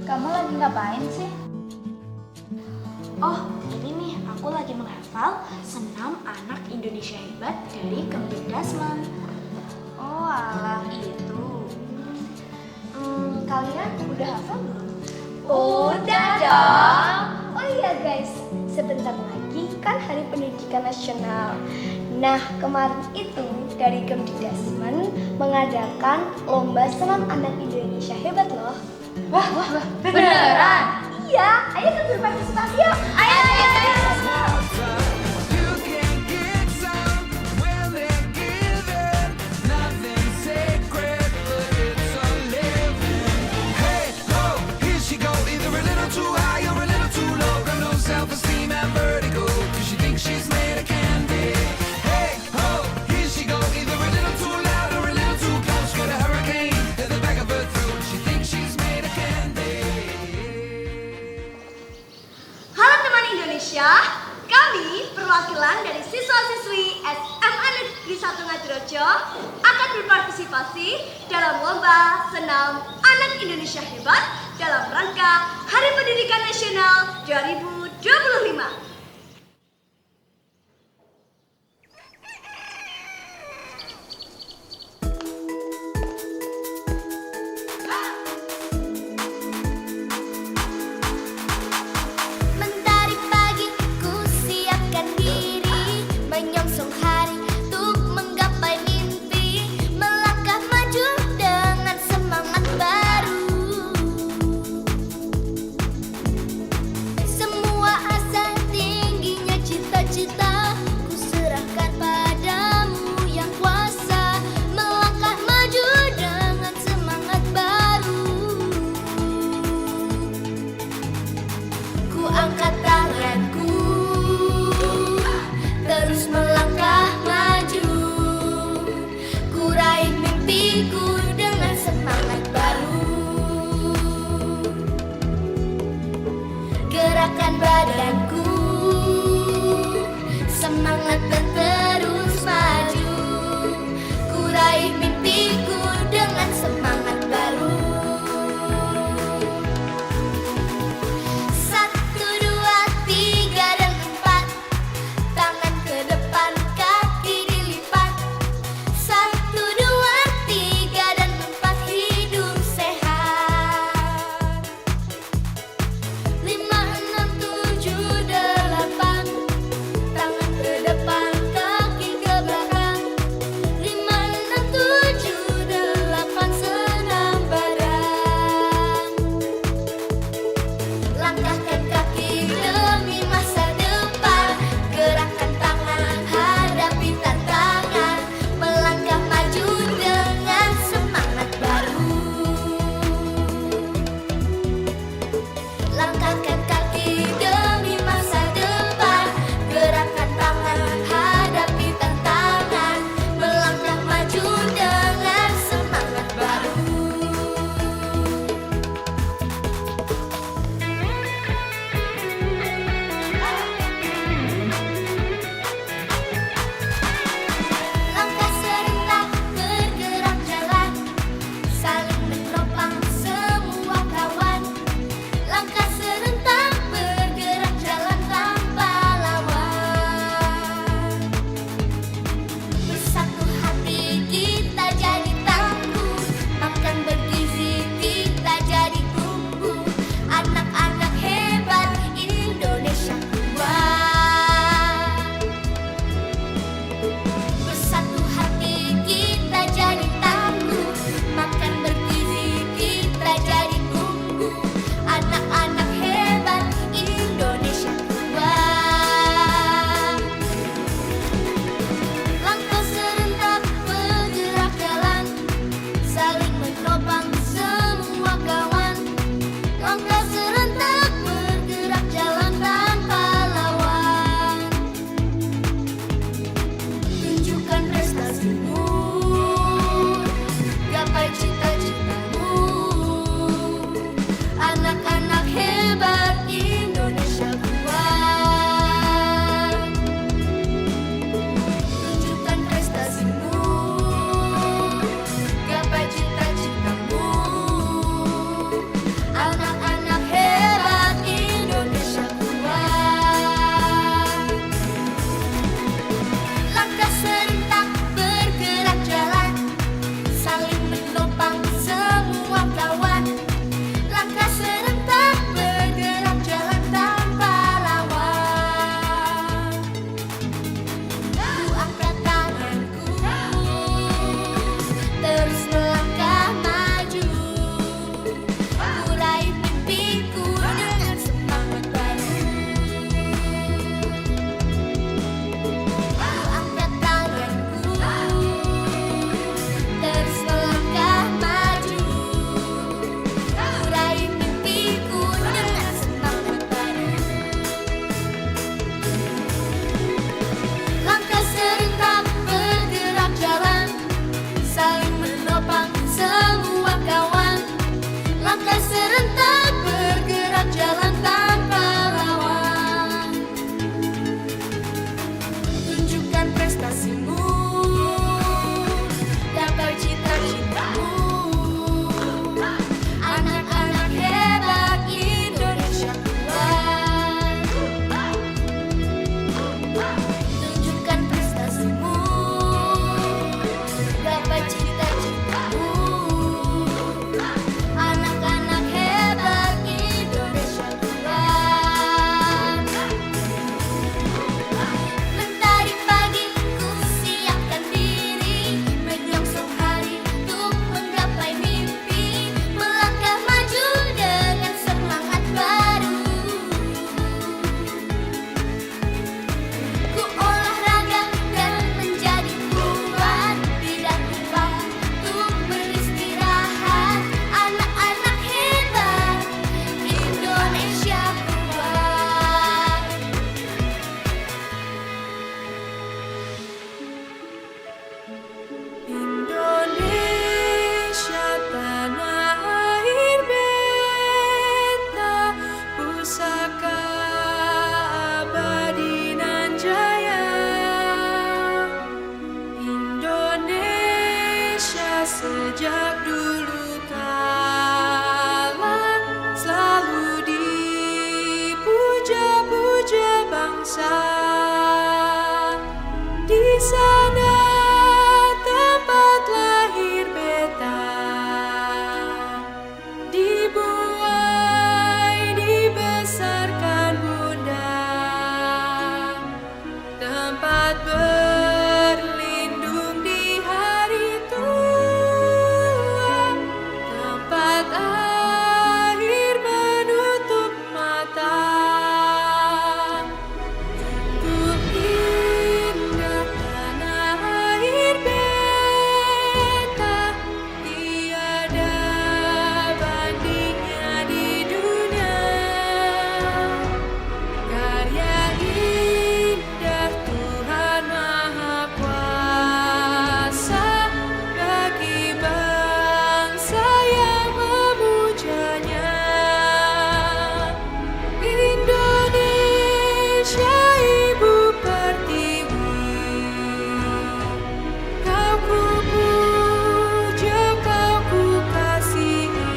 Kamu lagi ngapain sih? Oh, ini nih, aku lagi menghafal senam anak Indonesia hebat dari Kemdik Dasman. Oh alah itu. Kalian udah hafal belum? Udah dong. Oh iya guys, sebentar lagi kan Hari Pendidikan Nasional. Nah, kemarin itu dari Kemdikbudristek mengadakan lomba senam anak Indonesia hebat loh. Wah, beneran? Iya, ayo kita berpartisipasi yuk. Ayo. You can get some when they're given. Nothing sacred, but it's a living. Hey, ho, here she go. Either a little too high or a little too low. Got no self-esteem and vertigo, 'cause she thinks she's made of candy. Hey, ho, here she go. Either a little too loud or a little too close. Got a hurricane in the back of her throat. She thinks she's made of candy. Halo teman Indonesia, kami perwakilan dari siswa-siswi SMA Negeri 1 Ngadirejo akan berpartisipasi dalam lomba senam anak Indonesia hebat dalam rangka Hari Pendidikan Nasional 2025. Mentari pagi ku siapkan diri, menyongsong hari untuk menggapai mimpi, melangkah maju dengan semangat baru. Semua asa tingginya cita-cita ku serahkan padamu yang kuasa, melangkah maju dengan semangat baru. Ku angkat tanganku, terus melangkah maju. Ku raih mimpiku dengan semangat baru. Gerakan badanku, semangat dan terus maju. Ku raih mimpiku dengan semangat baru. 1, 2, 3 dan 4, tangan ke depan, kaki dilipat. 1, 2, 3 dan 4, hidup sehat. 5, 6, 7 Sejak dulu kala selalu dipuja-puja bangsa. Di sana tempat lahir beta, dibuai dibesarkan bunda, tempat berlindung di hari tua, tempat akhir menutup mata. Sungguh indah tanah air beta, tiada bandingnya di dunia. Karya indah Tuhan Maha Kuasa bagi bangsa yang memujanya. Indonesia Ibu Pertiwi, kau ku puja, kau ku kasihi.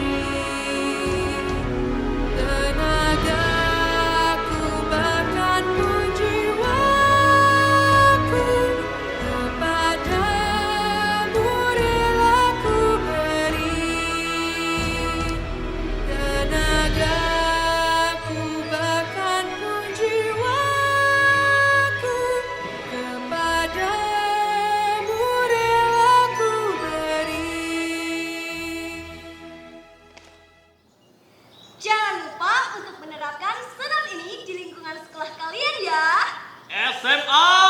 Tenagaku bahkan pun jiwaku kepadamu rela ku beri. Tenagaku bahkan pun jiwaku kepadamu rela ku beri. Jangan lupa untuk menerapkan senam ini di lingkungan sekolah kalian ya. SMA